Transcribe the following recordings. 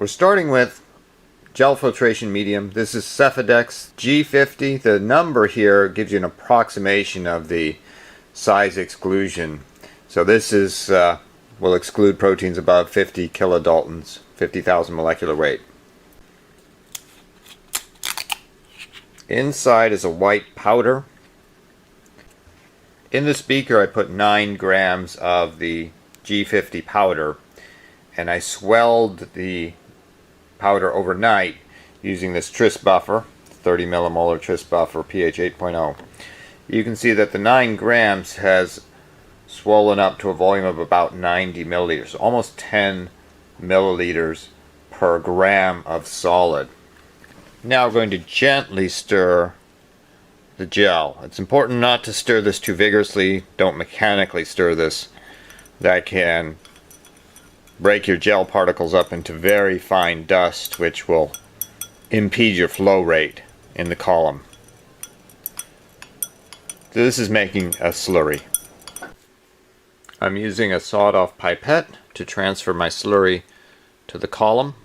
We're starting with gel filtration medium. This is Sephadex G50. The number here gives you an approximation of the size exclusion. So this is will exclude proteins above 50 kilodaltons, 50,000 molecular weight. Inside is a white powder. In this beaker I put 9 grams of the G50 powder, and I swelled the powder overnight using this tris buffer, 30 millimolar tris buffer, pH 8.0. You can see that the 9 grams has swollen up to a volume of about 90 milliliters, almost 10 milliliters per gram of solid. Now we're going to gently stir the gel. It's important not to stir this too vigorously. Don't mechanically stir this. That can break your gel particles up into very fine dust, which will impede your flow rate in the column. So this is making a slurry. I'm using a sawed-off pipette to transfer my slurry to the column.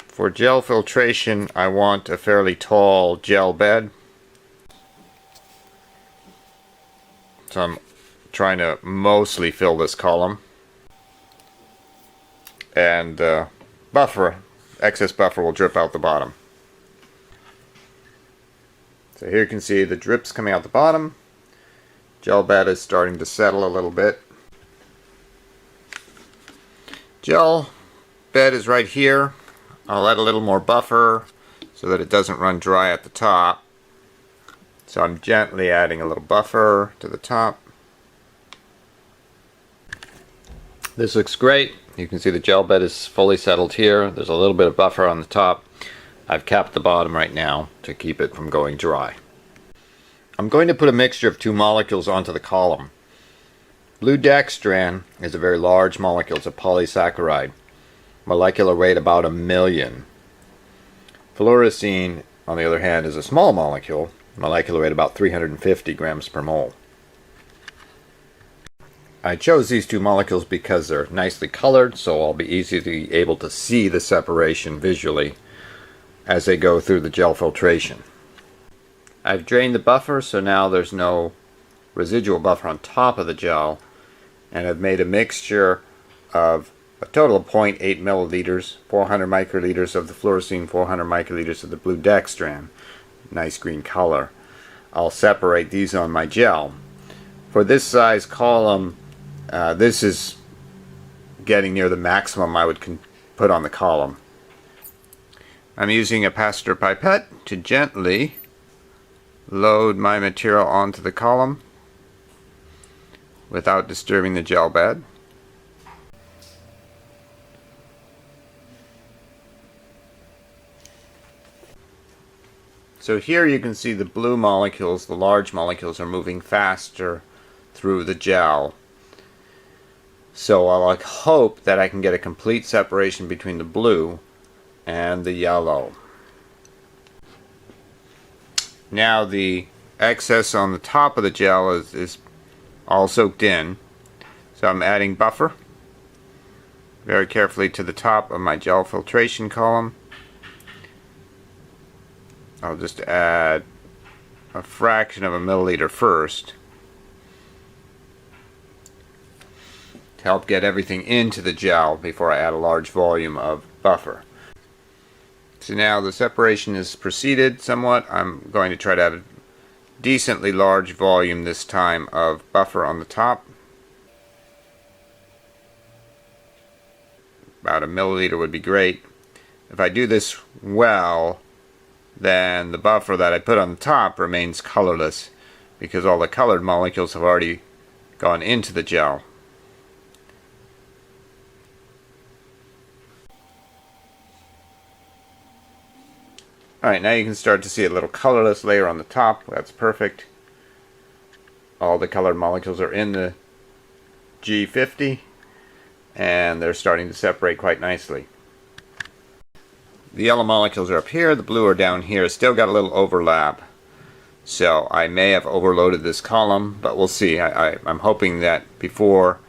For gel filtration, I want a fairly tall gel bed. So I'm trying to mostly fill this column. And excess buffer will drip out the bottom. So here you can see the drips coming out the bottom. Gel bed is starting to settle a little bit. Gel bed is right here. I'll add a little more buffer so that it doesn't run dry at the top. So I'm gently adding a little buffer to the top. This looks great. You can see the gel bed is fully settled here. There's a little bit of buffer on the top. I've capped the bottom right now to keep it from going dry. I'm going to put a mixture of 2 molecules onto the column. Blue dextran is a very large molecule. It's a polysaccharide. Molecular weight about 1 million. Fluorescein, on the other hand, is a small molecule. Molecular weight about 350 grams per mole. I chose these 2 molecules because they're nicely colored, so I'll be easily able to see the separation visually as they go through the gel filtration. I've drained the buffer, so now there's no residual buffer on top of the gel, and I've made a mixture of a total of 0.8 milliliters, 400 microliters of the fluorescein, 400 microliters of the blue dextran. Nice green color. I'll separate these on my gel. For this size column, this is getting near the maximum I would put on the column. I'm using a Pasteur pipette to gently load my material onto the column without disturbing the gel bed. So here you can see the blue molecules, the large molecules, are moving faster through the gel. So I'll hope that I can get a complete separation between the blue and the yellow. Now the excess on the top of the gel is all soaked in. So I'm adding buffer very carefully to the top of my gel filtration column. I'll just add a fraction of a milliliter first to help get everything into the gel before I add a large volume of buffer. So now the separation is proceeded somewhat. I'm going to try to add a decently large volume this time of buffer on the top. About 1 milliliter would be great. If I do this well, then the buffer that I put on the top remains colorless because all the colored molecules have already gone into the gel. Alright, now you can start to see a little colorless layer on the top. That's perfect. All the colored molecules are in the G50 and they're starting to separate quite nicely. The yellow molecules are up here, the blue are down here. Still got a little overlap. So I may have overloaded this column, but we'll see. I'm hoping that before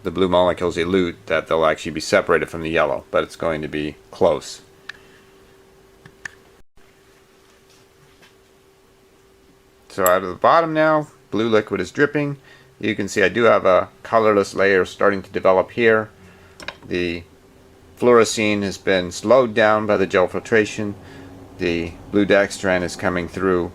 the blue molecules elute that they'll actually be separated from the yellow, but it's going to be close. So out of the bottom now, blue liquid is dripping. You can see I do have a colorless layer starting to develop here. The fluorescein has been slowed down by the gel filtration. The blue dextran is coming through.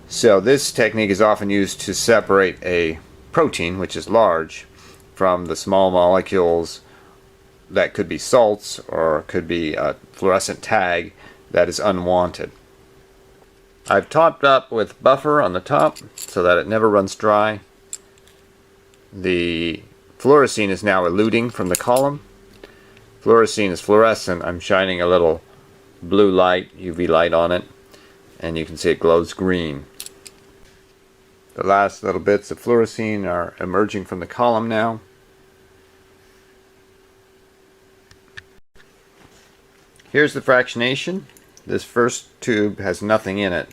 So this technique is often used to separate a protein, which is large, from the small molecules that could be salts or could be a fluorescent tag that is unwanted. I've topped up with buffer on the top so that it never runs dry. The fluorescein is now eluting from the column. Fluorescein is fluorescent. I'm shining a little blue light, UV light on it, and you can see it glows green. The last little bits of fluorescein are emerging from the column now. Here's the fractionation. This first tube has nothing in it.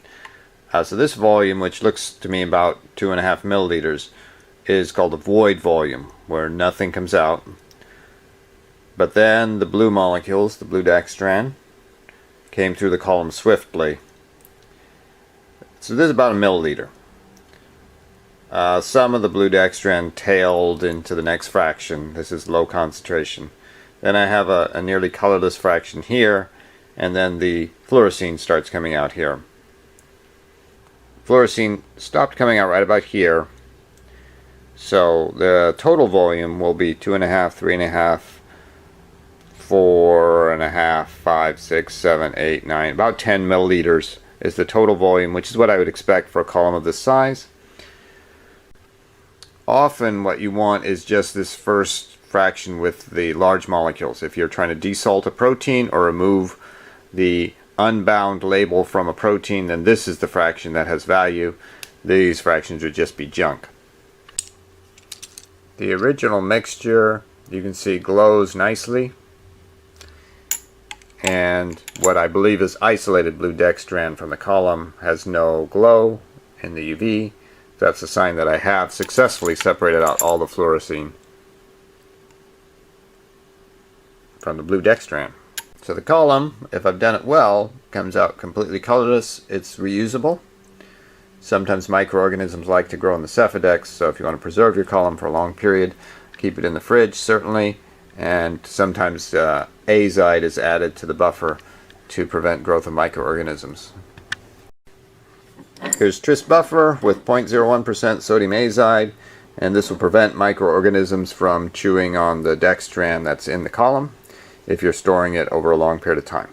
So this volume, which looks to me about 2.5 milliliters, is called a void volume, where nothing comes out. But then the blue molecules, the blue dextran, came through the column swiftly. So this is about a milliliter. Some of the blue dextran tailed into the next fraction. This is low concentration. Then I have a nearly colorless fraction here, and then the fluorescein starts coming out here. Fluorescein stopped coming out right about here. So the total volume will be 2.5, 3.5, 4.5, 5, 6, 7, 8, 9, about 10 milliliters is the total volume, which is what I would expect for a column of this size. Often what you want is just this first fraction with the large molecules. If you're trying to desalt a protein or remove the unbound label from a protein, then this is the fraction that has value. These fractions would just be junk. The original mixture, you can see, glows nicely, and what I believe is isolated blue dextran from the column has no glow in the UV. That's a sign that I have successfully separated out all the fluorescein from the blue dextran. So the column, if I've done it well, comes out completely colorless. It's reusable. Sometimes microorganisms like to grow in the Sephadex, so if you want to preserve your column for a long period, keep it in the fridge, certainly. And sometimes azide is added to the buffer to prevent growth of microorganisms. Here's tris buffer with 0.01% sodium azide, and this will prevent microorganisms from chewing on the dextran that's in the column if you're storing it over a long period of time.